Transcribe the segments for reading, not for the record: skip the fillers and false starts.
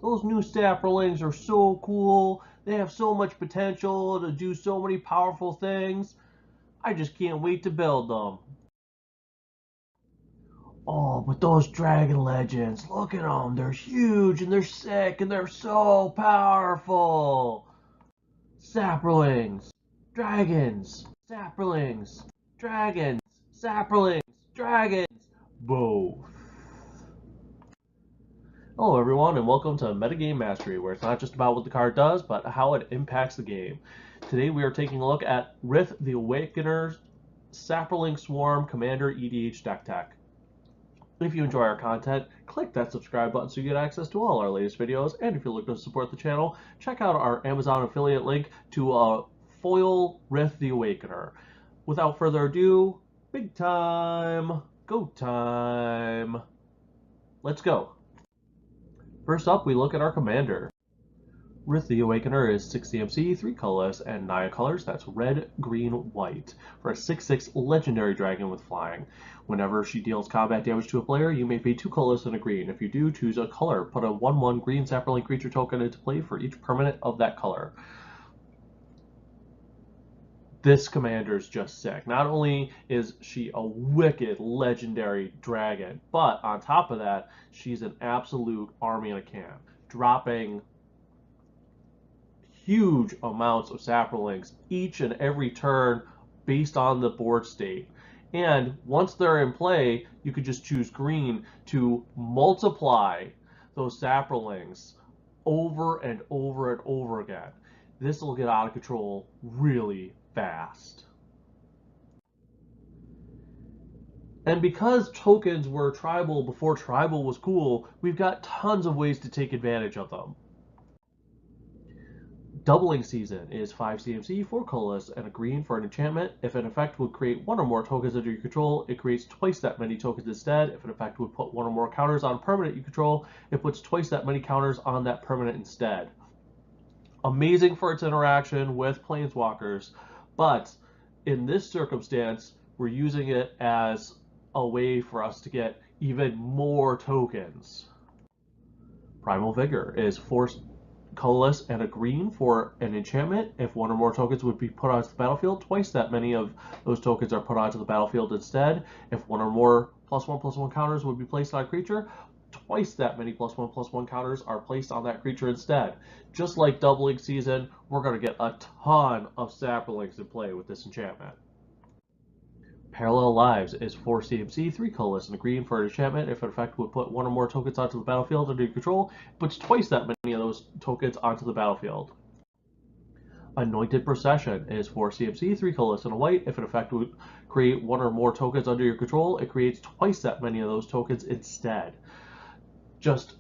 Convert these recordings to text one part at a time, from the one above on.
Those new Saprolings are so cool. They have so much potential to do so many powerful things. I just can't wait to build them. Oh, but those Dragon Legends, look at them. They're huge and they're sick and they're so powerful. Saprolings, dragons, saprolings, dragons, saprolings, dragons, both. Hello everyone and welcome to Metagame Mastery, where it's not just about what the card does, but how it impacts the game. Today we are taking a look at Rith the Awakener Saproling Swarm Commander EDH Deck Tech. If you enjoy our content, click that subscribe button so you get access to all our latest videos, and if you're looking to support the channel, check out our Amazon affiliate link to foil Rith the Awakener. Without further ado, big time, go time. Let's go. First up, we look at our commander. Rith the Awakener is 6 CMC, 3 colorless, and 9 colors. That's red, green, white. For a 6/6 legendary dragon with flying. Whenever she deals combat damage to a player, you may pay 2 colorless and a green. If you do, choose a color. Put a 1/1 green Saproling creature token into play for each permanent of that color. This commander is just sick. Not only is she a wicked legendary dragon, but on top of that, she's an absolute army in a can, dropping huge amounts of Saprolings each and every turn based on the board state. And once they're in play, you could just choose green to multiply those Saprolings over and over and over again. This will get out of control really fast. And because tokens were tribal before tribal was cool, we've got tons of ways to take advantage of them. Doubling Season is 5 CMC, 4 colorless, and a green for an enchantment. If an effect would create 1 or more tokens under your control, it creates twice that many tokens instead. If an effect would put 1 or more counters on a permanent you control, it puts twice that many counters on that permanent instead. Amazing for its interaction with planeswalkers, but in this circumstance, we're using it as a way for us to get even more tokens. Primal Vigor is 4 colorless and a green for an enchantment. If 1 or more tokens would be put onto the battlefield, twice that many of those tokens are put onto the battlefield instead. If 1 or more +1/+1 counters would be placed on a creature, twice that many +1/+1 counters are placed on that creature instead. Just like Doubling Season, we're going to get a ton of Saprolings in play with this enchantment. Parallel Lives is 4 CMC, 3 colorless, and a green for an enchantment. If an effect would put 1 or more tokens onto the battlefield under your control, it puts twice that many of those tokens onto the battlefield. Anointed Procession is 4 CMC, 3 colorless, and a white. If an effect would create 1 or more tokens under your control, it creates twice that many of those tokens instead. Just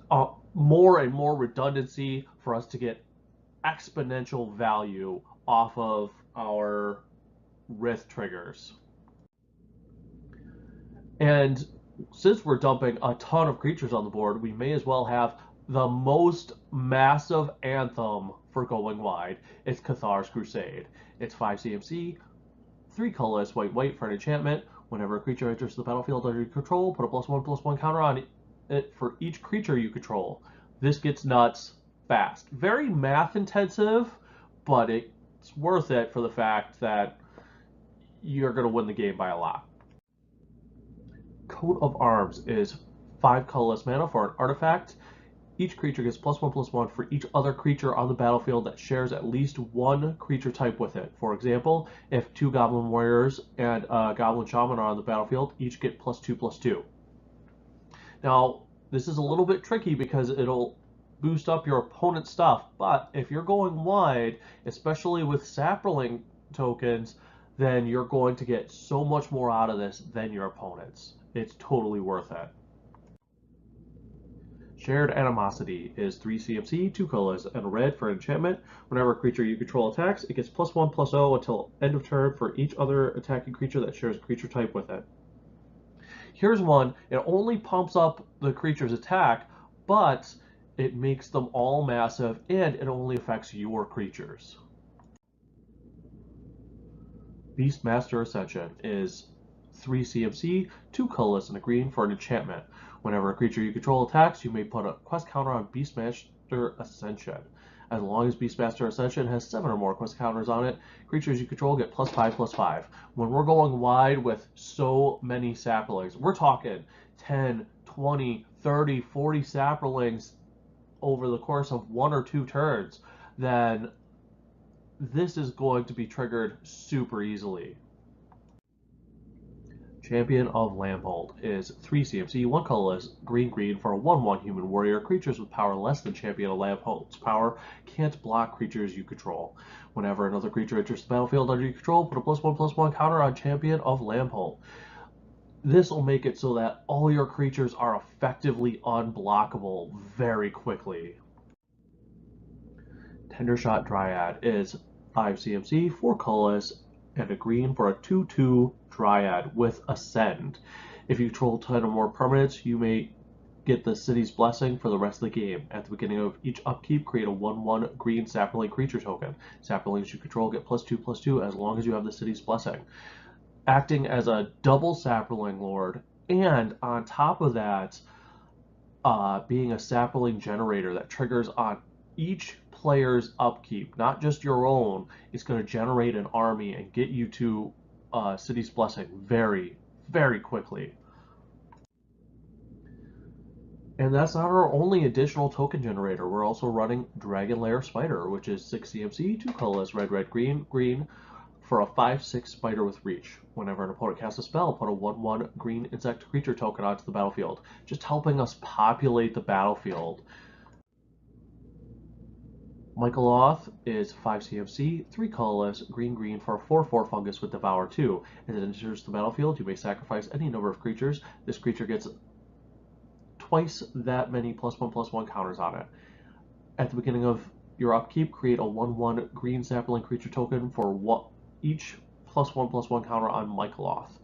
more and more redundancy for us to get exponential value off of our Rith triggers. And since we're dumping a ton of creatures on the board, we may as well have the most massive anthem for going wide. It's Cathar's Crusade. It's 5 CMC, 3 colorless, white for an enchantment. Whenever a creature enters the battlefield under your control, put a +1/+1 counter on it for each creature you control. This gets nuts fast. Very math intensive, but it's worth it for the fact that you're going to win the game by a lot. Coat of Arms is 5 colorless mana for an artifact. Each creature gets +1/+1 for each other creature on the battlefield that shares at least one creature type with it. For example, if 2 Goblin Warriors and a Goblin Shaman are on the battlefield, each get +2/+2. Now, this is a little bit tricky because it'll boost up your opponent's stuff, but if you're going wide, especially with Saproling tokens, then you're going to get so much more out of this than your opponents. It's totally worth it. Shared Animosity is 3 CMC, 2 colorless, and a red for enchantment. Whenever a creature you control attacks, it gets +1/+0 until end of turn for each other attacking creature that shares a creature type with it. Here's one. It only pumps up the creature's attack, but it makes them all massive, and it only affects your creatures. Beastmaster Ascension is 3 CMC, 2 colorless, and a green for an enchantment. Whenever a creature you control attacks, you may put a quest counter on Beastmaster Ascension. As long as Beastmaster Ascension has 7 or more quest counters on it, creatures you control get +5/+5. When we're going wide with so many saplings, we're talking 10, 20, 30, 40 saplings over the course of 1 or 2 turns, then this is going to be triggered super easily. Champion of Lampold is 3 CMC, 1 colorless, green for a 1/1 human warrior. Creatures with power less than Champion of Lampold's power can't block creatures you control. Whenever another creature enters the battlefield under your control, put a +1/+1 counter on Champion of Lampold. This will make it so that all your creatures are effectively unblockable very quickly. Tendershot Dryad is 5 CMC, 4 colorless, and a green for a 2/2 Dryad with Ascend. If you control 10 or more permanents, you may get the City's Blessing for the rest of the game. At the beginning of each upkeep, create a 1/1 green Saproling creature token. Saprolings you control get +2/+2 as long as you have the City's Blessing. Acting as a double Saproling Lord, and on top of that, being a Saproling generator that triggers on each player's upkeep, not just your own, is going to generate an army and get you to City's Blessing very, very quickly. And that's not our only additional token generator. We're also running Dragon Lair Spider, which is 6 CMC, 2 colorless, red, green for a 5/6 spider with reach. Whenever an opponent casts a spell, put a 1/1 green insect creature token onto the battlefield, just helping us populate the battlefield. Michaeloth is 5 CMC, 3 colorless, green for a 4/4 fungus with Devour 2. As it enters the battlefield, you may sacrifice any number of creatures. This creature gets twice that many +1/+1 counters on it. At the beginning of your upkeep, create a 1/1 green sapling creature token for each +1/+1 counter on Michaeloth,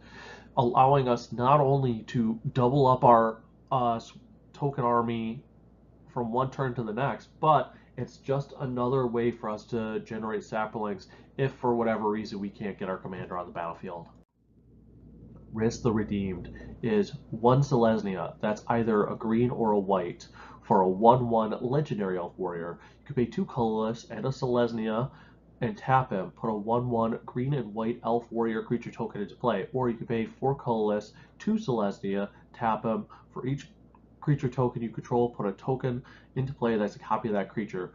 allowing us not only to double up our token army from one turn to the next, but it's just another way for us to generate saplings if for whatever reason we can't get our commander on the battlefield. Rith the Redeemed is 1 Selesnya, that's either a green or a white, for a 1/1 legendary elf warrior. You can pay 2 colorless and a Selesnya and tap him, put a 1/1 green and white elf warrior creature token into play, or you can pay 4 colorless, 2 Selesnya, tap him, for each creature token you control, put a token into play that's a copy of that creature.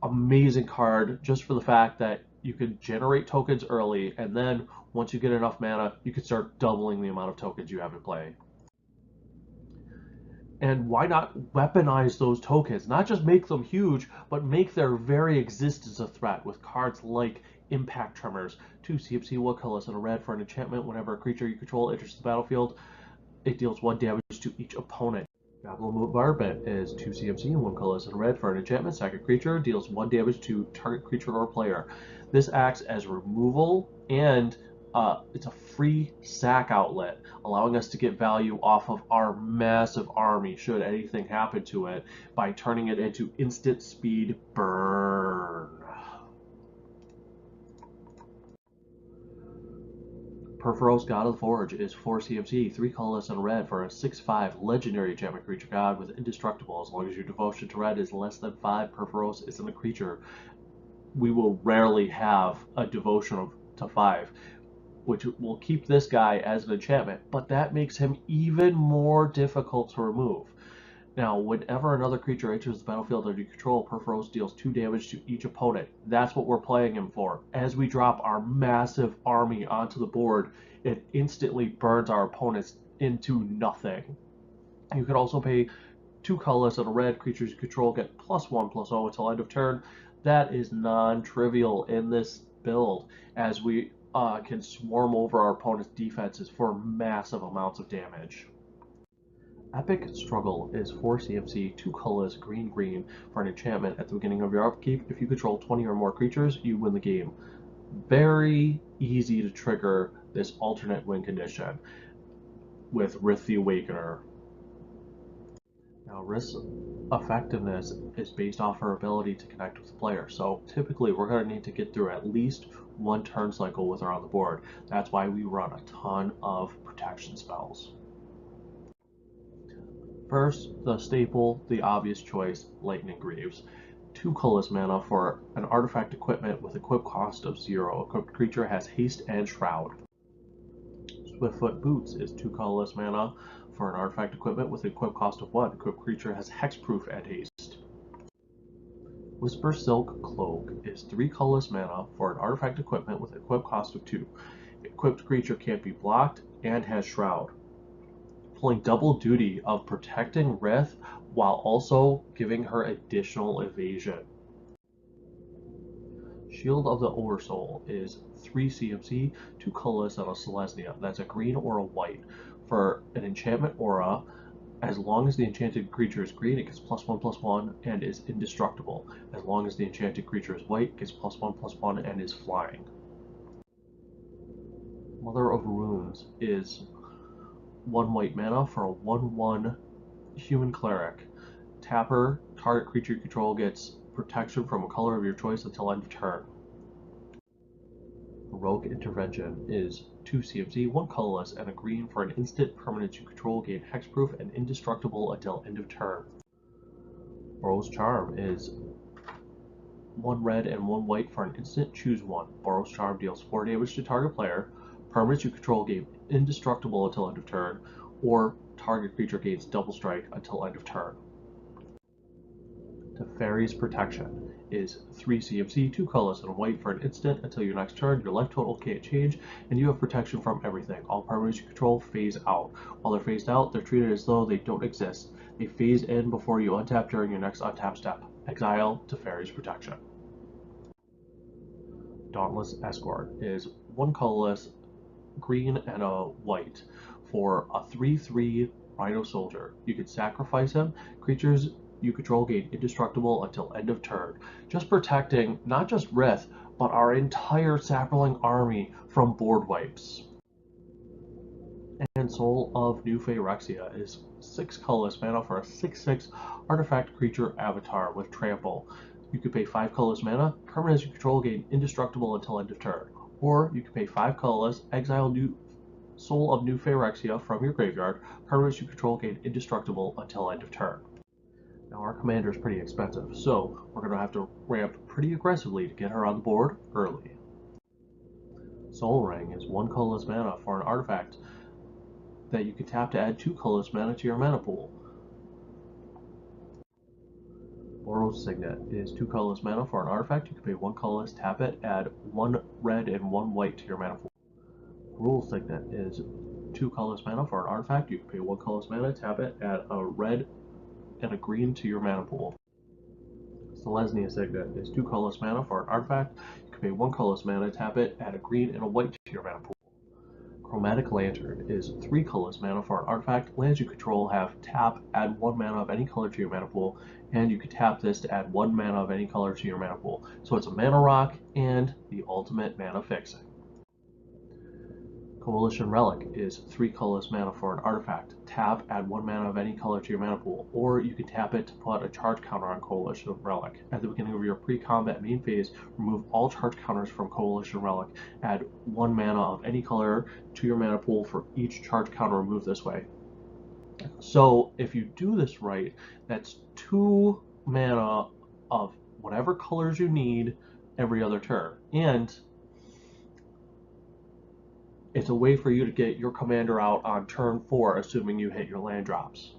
Amazing card just for the fact that you can generate tokens early, and then once you get enough mana, you can start doubling the amount of tokens you have in play. And why not weaponize those tokens? Not just make them huge, but make their very existence a threat with cards like Impact Tremors, 2 CMC, 1 colorless, and a red for an enchantment. Whenever a creature you control enters the battlefield, it deals 1 damage to each opponent. Goblin Barbet is 2 CMC and 1 colorless and red for an enchantment. Sack a creature, deals 1 damage to target creature or player. This acts as removal, and it's a free sack outlet, allowing us to get value off of our massive army should anything happen to it by turning it into instant speed burn. Perforos, God of the Forge, is 4 CMC, 3 colorless and red for a 6/5 legendary enchantment creature god with indestructible. As long as your devotion to red is less than 5, Perforos isn't a creature. We will rarely have a devotion to 5, which will keep this guy as an enchantment, but that makes him even more difficult to remove. Now, whenever another creature enters the battlefield under your control, Perforos deals 2 damage to each opponent. That's what we're playing him for. As we drop our massive army onto the board, it instantly burns our opponents into nothing. You can also pay 2 colorless and a red. Creatures you control get +1/+0 until end of turn. That is non-trivial in this build, as we can swarm over our opponent's defenses for massive amounts of damage. Epic Struggle is 4 CMC, 2 colorless, green for an enchantment. At the beginning of your upkeep, if you control 20 or more creatures, you win the game. Very easy to trigger this alternate win condition with Rith the Awakener. Now, Rith's effectiveness is based off her ability to connect with the player, so typically we're going to need to get through at least 1 turn cycle with her on the board. That's why we run a ton of protection spells. First, the staple, the obvious choice, Lightning Greaves. 2 colorless mana for an artifact equipment with equip cost of 0. Equipped creature has haste and shroud. Swiftfoot Boots is 2 colorless mana for an artifact equipment with equip cost of 1. Equipped creature has hexproof and haste. Whisper Silk Cloak is 3 colorless mana for an artifact equipment with equip cost of 2. Equipped creature can't be blocked and has shroud, pulling double duty of protecting Rith while also giving her additional evasion. Shield of the Oversoul is 3 CMC, 2 colorless of a Selesnya. That's a green or a white. For an enchantment aura, as long as the enchanted creature is green, it gets +1/+1 and is indestructible. As long as the enchanted creature is white, it gets +1/+1 and is flying. Mother of Runes is 1 white mana for a 1/1 human cleric. Tap her, target creature you control gets protection from a color of your choice until end of turn. Rogue Intervention is 2 CMC, 1 colorless, and a green for an instant permanent you control, gain hexproof and indestructible until end of turn. Boros Charm is 1 red and 1 white for an instant, choose 1. Boros Charm deals 4 damage to target player, permanents you control gain indestructible until end of turn, or target creature gains double strike until end of turn. Teferi's Protection is 3 CMC, 2 colorless, and a white for an instant until your next turn. Your life total can't change, and you have protection from everything. All permanents you control phase out. While they're phased out, they're treated as though they don't exist. They phase in before you untap during your next untap step. Exile Teferi's Protection. Dauntless Escort is 1 colorless, green, and a white for a 3/3 Rhino Soldier. You can sacrifice him. Creatures you control gain indestructible until end of turn, just protecting not just Rith, but our entire Saproling army from board wipes. And Soul of New Phyrexia is 6 colorless mana for a 6/6 artifact creature avatar with trample. You can pay 5 colorless mana, permanents you control gain indestructible until end of turn. Or you can pay 5 colorless, exile Soul of New Phyrexia from your graveyard, permanents you control gain indestructible until end of turn. Now our commander is pretty expensive, so we're going to have to ramp pretty aggressively to get her on the board early. Soul Ring is 1 colorless mana for an artifact that you can tap to add 2 colorless mana to your mana pool. Boros Signet is 2 colorless mana for an artifact. You can pay 1 colorless, tap it, add 1 red and 1 white to your mana pool. Rule Signet is 2 colorless mana for an artifact. You can pay 1 colorless mana, tap it, add a red and a green to your mana pool. Selesnya Signet is 2 colorless mana for an artifact. You can pay 1 colorless mana, tap it, add a green and a white to your mana pool. Chromatic Lantern is 3 colorless mana for an artifact. Lands you control have tap, add 1 mana of any color to your mana pool, and you can tap this to add 1 mana of any color to your mana pool. So it's a mana rock and the ultimate mana fixing. Coalition Relic is 3 colorless mana for an artifact. Tap, add 1 mana of any color to your mana pool, or you can tap it to put a charge counter on Coalition Relic. At the beginning of your pre-combat main phase, remove all charge counters from Coalition Relic. Add 1 mana of any color to your mana pool for each charge counter removed this way. So if you do this right, that's 2 mana of whatever colors you need every other turn. And it's a way for you to get your commander out on turn 4, assuming you hit your land drops.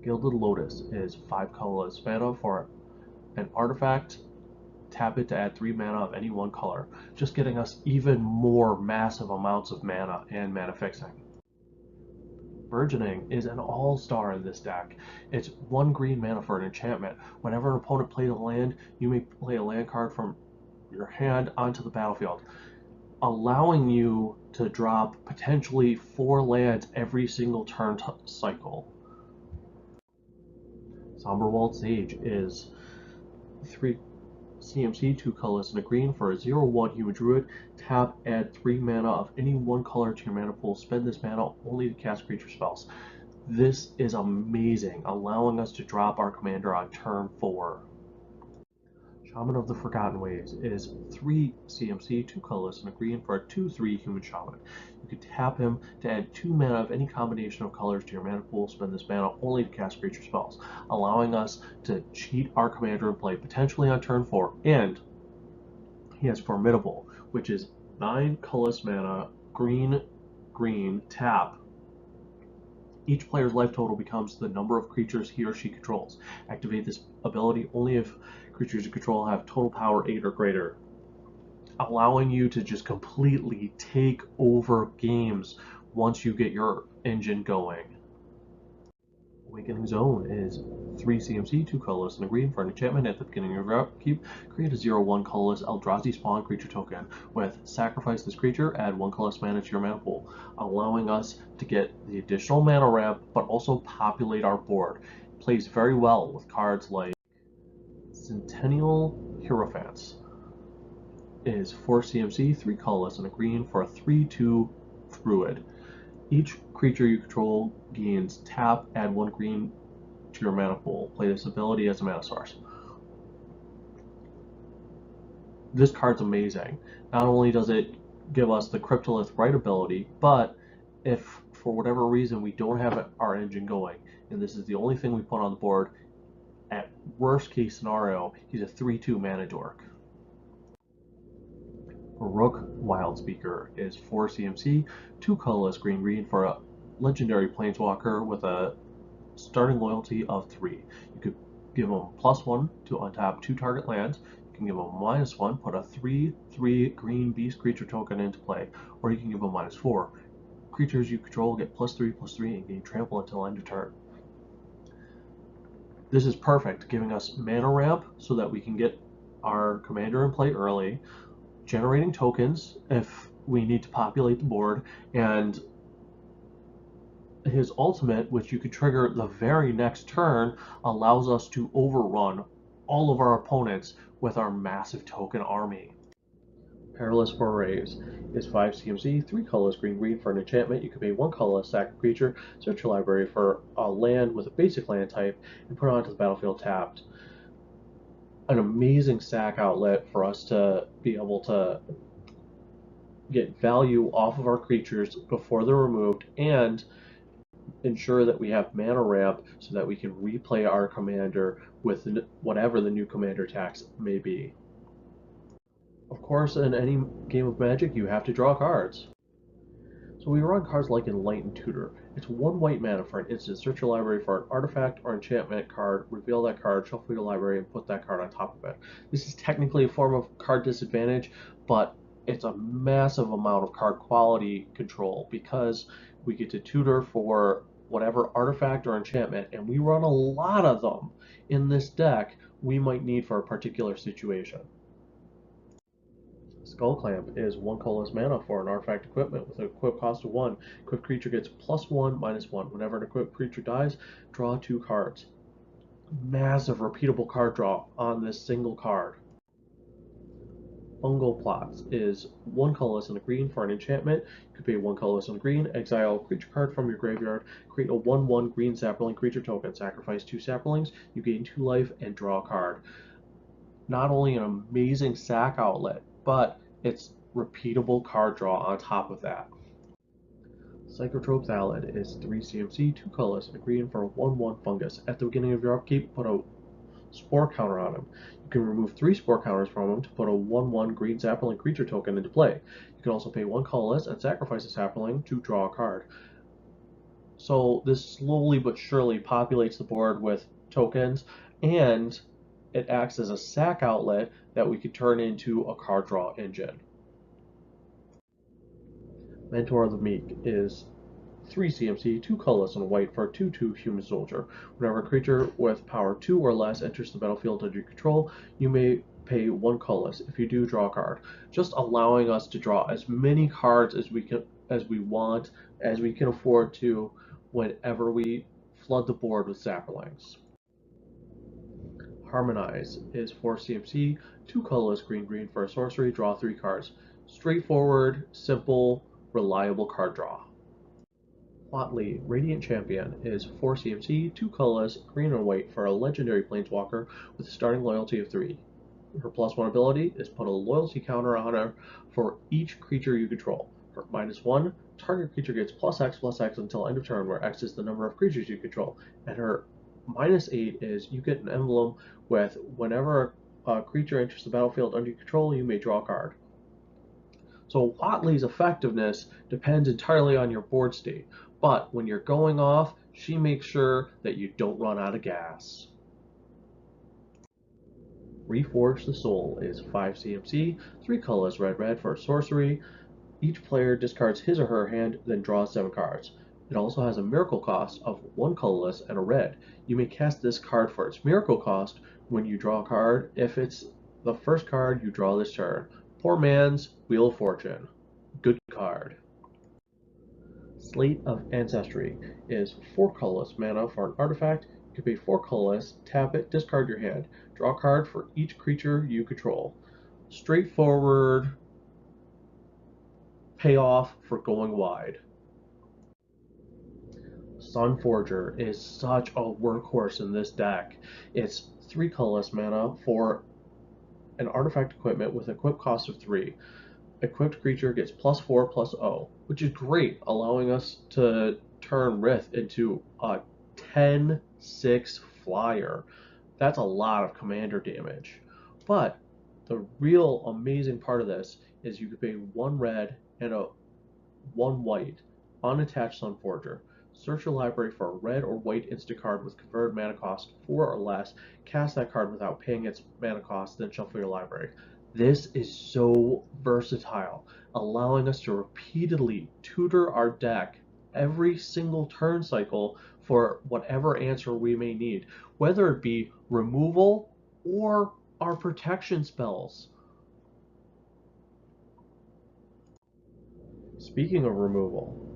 Gilded Lotus is 5 colorless mana for an artifact. Tap it to add 3 mana of any 1 color, just getting us even more massive amounts of mana and mana fixing. Burgeoning is an all-star in this deck. It's 1 green mana for an enchantment. Whenever an opponent plays a land, you may play a land card from your hand onto the battlefield, allowing you to drop potentially 4 lands every single turn cycle. Somberwald Sage is 3 CMC, 2 colorless and a green for a 0/1 human druid. Tap, add 3 mana of any 1 color to your mana pool. Spend this mana only to cast creature spells. This is amazing, allowing us to drop our commander on turn 4. Shaman of the Forgotten Ways is 3 CMC, 2 colorless, and a green for a 2/3 human shaman. You can tap him to add 2 mana of any combination of colors to your mana pool. Spend this mana only to cast creature spells, allowing us to cheat our commander and play potentially on turn 4. And he has Formidable, which is 9 colorless mana, green, green, tap. Each player's life total becomes the number of creatures he or she controls. Activate this ability only if creatures you control have total power 8 or greater, allowing you to just completely take over games once you get your engine going. Awakening Zone is 3 CMC, 2 colorless, and a green for an enchantment. At the beginning of your upkeep, create a 0/1 colorless Eldrazi spawn creature token. With sacrifice this creature, add 1 colorless mana to your mana pool, allowing us to get the additional mana ramp, but also populate our board. It plays very well with cards like Centennial Hierophants. Is 4 CMC, 3 colorless, and a green for a 3/2 Druid. Each creature you control gains tap, add 1 green to your mana pool. Play this ability as a mana source. This card's amazing. Not only does it give us the Cryptolith Right ability, but if for whatever reason we don't have our engine going, and this is the only thing we put on the board, at worst case scenario, he's a 3/2 mana dork. Rook Wildspeaker is 4 CMC, 2 colorless, green green for a legendary planeswalker with a starting loyalty of 3. You could give him +1 to untap 2 target lands. You can give him -1, put a 3/3 green beast creature token into play, or you can give him -4. Creatures you control get +3/+3 and gain trample until end of turn. This is perfect, giving us mana ramp so that we can get our commander in play early, generating tokens if we need to populate the board, and his ultimate, which you could trigger the very next turn, allows us to overrun all of our opponents with our massive token army. Perilous Forays is 5 CMC, 3 colorless, green green for an enchantment. You can pay 1 colorless, sack a creature, search your library for a land with a basic land type, and put it onto the battlefield tapped. An amazing sack outlet for us to be able to get value off of our creatures before they're removed, and ensure that we have mana ramp so that we can replay our commander with whatever the new commander tax may be. Of course, in any game of Magic, you have to draw cards. So we run cards like Enlightened Tutor. It's 1 white mana for an instant. Search your library for an artifact or enchantment card, reveal that card, shuffle your library, and put that card on top of it. This is technically a form of card disadvantage, but it's a massive amount of card quality control because we get to tutor for whatever artifact or enchantment, and we run a lot of them in this deck we might need for a particular situation. Skullclamp is 1 colorless mana for an artifact equipment with an equip cost of 1. Equipped creature gets +1, -1. Whenever an equipped creature dies, draw 2 cards. Massive repeatable card draw on this single card. Fungal Plots is 1 colorless and a green for an enchantment. You can pay 1 colorless and a green, exile a creature card from your graveyard, create a 1/1 green Saproling creature token, sacrifice 2 Saprolings, you gain 2 life, and draw a card. Not only an amazing sack outlet, but it's repeatable card draw on top of that. Psychotrope Thallid is 3 CMC, 2 colorless, and a green for a 1/1 fungus. At the beginning of your upkeep, put a spore counter on him. You can remove 3 spore counters from him to put a 1/1 green Saproling creature token into play. You can also pay 1 colorless and sacrifice a Saproling to draw a card. So this slowly but surely populates the board with tokens, and it acts as a sack outlet that we could turn into a card draw engine. Mentor of the Meek is 3 CMC, 2 colorless, and a white for a 2/2 human soldier. Whenever a creature with power 2 or less enters the battlefield under your control, you may pay 1 colorless. If you do, draw a card. Just allowing us to draw as many cards as we can afford to, whenever we flood the board with Saprolings. Harmonize is 4 CMC, 2 colorless, green green for a sorcery, draw 3 cards. Straightforward, simple, reliable card draw. Watley, Radiant Champion, is 4 CMC, 2 colorless, green and white for a legendary planeswalker with a starting loyalty of 3. Her +1 ability is put a loyalty counter on her for each creature you control. Her -1, target creature gets +X until end of turn, where X is the number of creatures you control. And her -8 is you get an emblem with whenever a creature enters the battlefield under your control, you may draw a card. So Watley's effectiveness depends entirely on your board state, but when you're going off, she makes sure that you don't run out of gas. Reforge the Soul is 5 CMC, 3 colors red for a sorcery. Each player discards his or her hand, then draws 7 cards. It also has a miracle cost of 1 colorless and a red. You may cast this card for its miracle cost when you draw a card if it's the first card you draw this turn. Poor man's Wheel of Fortune. Good card. Slate of Ancestry is 4 colorless mana for an artifact. You can pay 4 colorless, tap it, discard your hand. Draw a card for each creature you control. Straightforward payoff for going wide. Sunforger is such a workhorse in this deck. It's 3 colorless mana for an artifact equipment with equip cost of 3. Equipped creature gets +4/+0, which is great, allowing us to turn Rith into a 10/6 flyer. That's a lot of commander damage. But the real amazing part of this is you could pay 1 red and 1 white, unattached Sunforger. Search your library for a red or white instant card with converted mana cost 4 or less. Cast that card without paying its mana cost, then shuffle your library. This is so versatile, allowing us to repeatedly tutor our deck every single turn cycle for whatever answer we may need, whether it be removal or our protection spells. Speaking of removal,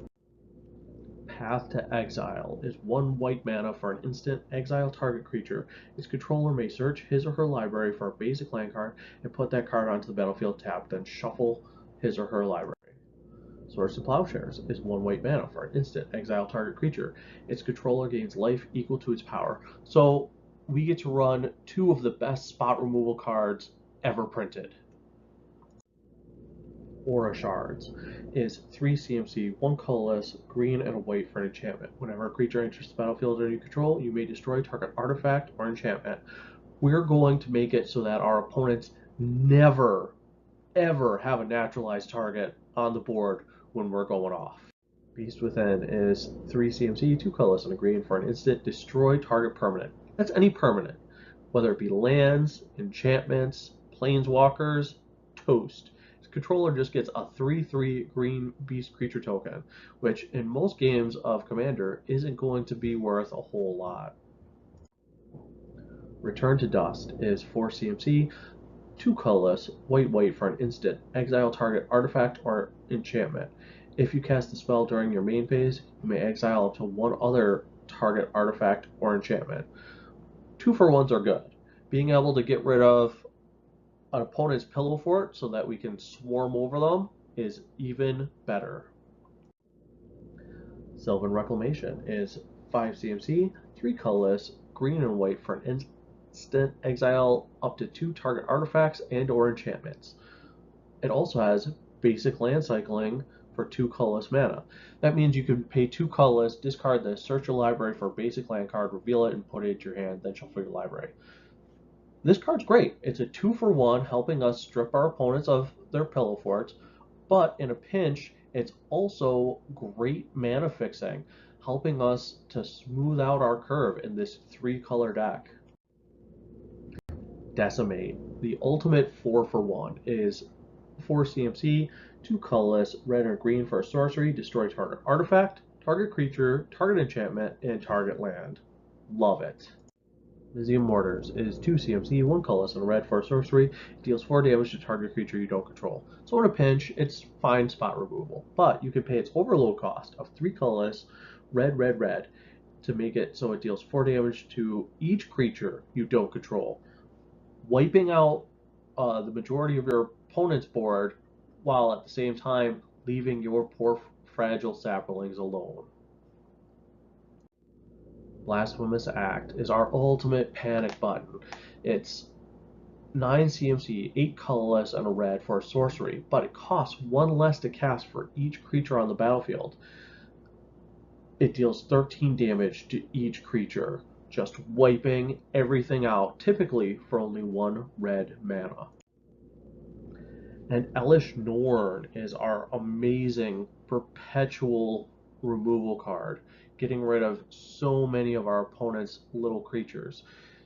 Path to Exile is 1 white mana for an instant. Exile target creature. Its controller may search his or her library for a basic land card and put that card onto the battlefield tapped, then shuffle his or her library. Swords to Plowshares is 1 white mana for an instant. Exile target creature. Its controller gains life equal to its power. So we get to run 2 of the best spot removal cards ever printed. Aura Shards is 3 CMC, 1 colorless, green, and a white for an enchantment. Whenever a creature enters the battlefield under your control, you may destroy target artifact or enchantment. We're going to make it so that our opponents never, ever have a naturalized target on the board when we're going off. Beast Within is 3 CMC, 2 colorless, and a green for an instant. Destroy target permanent. That's any permanent, whether it be lands, enchantments, planeswalkers, toast. Controller just gets a 3/3 green beast creature token, which in most games of Commander isn't going to be worth a whole lot. Return to Dust is 4 CMC, 2 colorless, white for an instant. Exile target artifact or enchantment. If you cast the spell during your main phase, you may exile up to 1 other target artifact or enchantment. 2-for-1s are good. Being able to get rid of an opponent's pillow fort so that we can swarm over them is even better. Sylvan Reclamation is 5 CMC, 3 colorless, green and white for an instant. Exile up to 2 target artifacts and or enchantments. It also has basic land cycling for 2 colorless mana. That means you can pay 2 colorless, discard this, search your library for a basic land card, reveal it, and put it into your hand, then shuffle your library. This card's great. It's a 2-for-1, helping us strip our opponents of their pillow forts, but in a pinch, it's also great mana fixing, helping us to smooth out our curve in this 3-color deck. Decimate, the ultimate 4-for-1, is 4 CMC, 2 colorless, red or green for a sorcery, destroy target artifact, target creature, target enchantment, and target land. Love it. Museum Mortars is 2 CMC, 1 colorless, and a red for a sorcery. It deals 4 damage to target creature you don't control. So in a pinch, it's fine spot removal. But you can pay its overload cost of 3 colorless, red, to make it so it deals 4 damage to each creature you don't control, wiping out the majority of your opponent's board, while at the same time leaving your poor fragile saplings alone. Blasphemous Act is our ultimate panic button. It's 9 CMC, 8 colorless, and a red for a sorcery, but it costs 1 less to cast for each creature on the battlefield. It deals 13 damage to each creature, just wiping everything out, typically for only 1 red mana. And Elish Norn is our amazing perpetual removal card, getting rid of so many of our opponent's little creatures.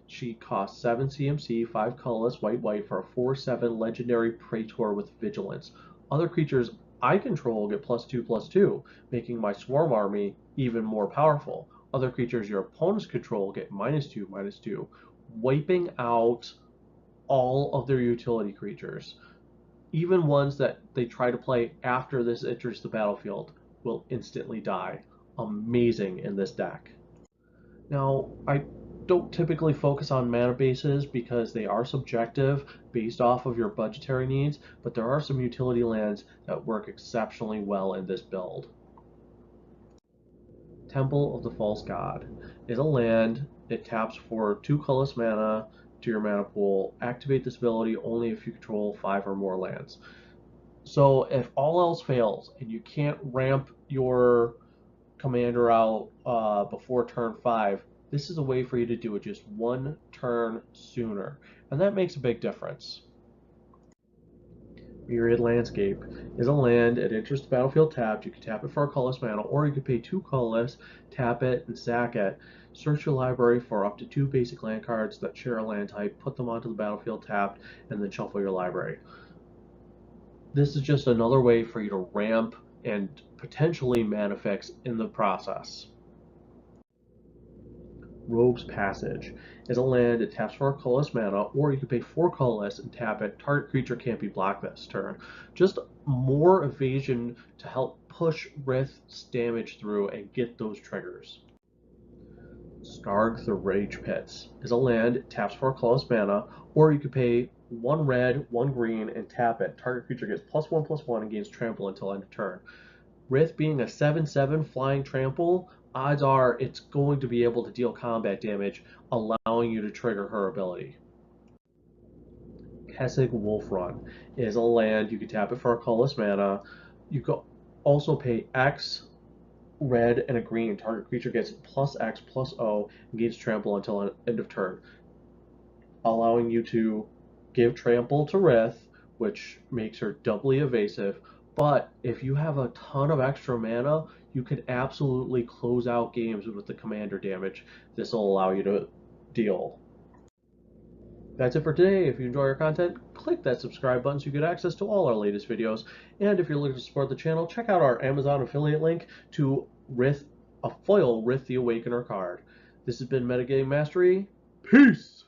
She costs 7 CMC, 5 colorless, white, for a 4/7 legendary Praetor with Vigilance. Other creatures I control get +2/+2, making my Swarm army even more powerful. Other creatures your opponents control get -2/-2, wiping out all of their utility creatures. Even ones that they try to play after this enters the battlefield will instantly die. Amazing in this deck. Now, I don't typically focus on mana bases because they are subjective based off of your budgetary needs, but there are some utility lands that work exceptionally well in this build. Temple of the False God is a land. It taps for 2 colorless mana to your mana pool. Activate this ability only if you control 5 or more lands. So if all else fails and you can't ramp your commander out before turn 5, this is a way for you to do it just 1 turn sooner, and that makes a big difference. Myriad Landscape is a land. It enters the battlefield tapped. You can tap it for a colorless mana, or you can pay 2 colorless, tap it, and sack it. Search your library for up to 2 basic land cards that share a land type, put them onto the battlefield tapped, and then shuffle your library. This is just another way for you to ramp and potentially mana fix in the process. Rogue's Passage is a land. It taps for a colorless mana, or you can pay 4 colorless and tap it. Target creature can't be blocked this turn. Just more evasion to help push Rith's damage through and get those triggers. Skarg the Rage Pits is a land. It taps for a colorless mana, or you can pay 1 red, 1 green, and tap it. Target creature gets +1/+1 and gains trample until end of turn. Rith being a 7/7 flying trample, odds are it's going to be able to deal combat damage, allowing you to trigger her ability. Kessig Wolfrun is a land. You can tap it for a colorless mana. You can also pay X, red, and a green. Target creature gets +X/+O and gains trample until end of turn, allowing you to give trample to Rith, which makes her doubly evasive. But if you have a ton of extra mana, you could absolutely close out games with the commander damage this will allow you to deal. That's it for today. If you enjoy our content, click that subscribe button so you get access to all our latest videos. And if you're looking to support the channel, check out our Amazon affiliate link to Rith, a foil Rith the Awakener card. This has been Metagame Mastery. Peace!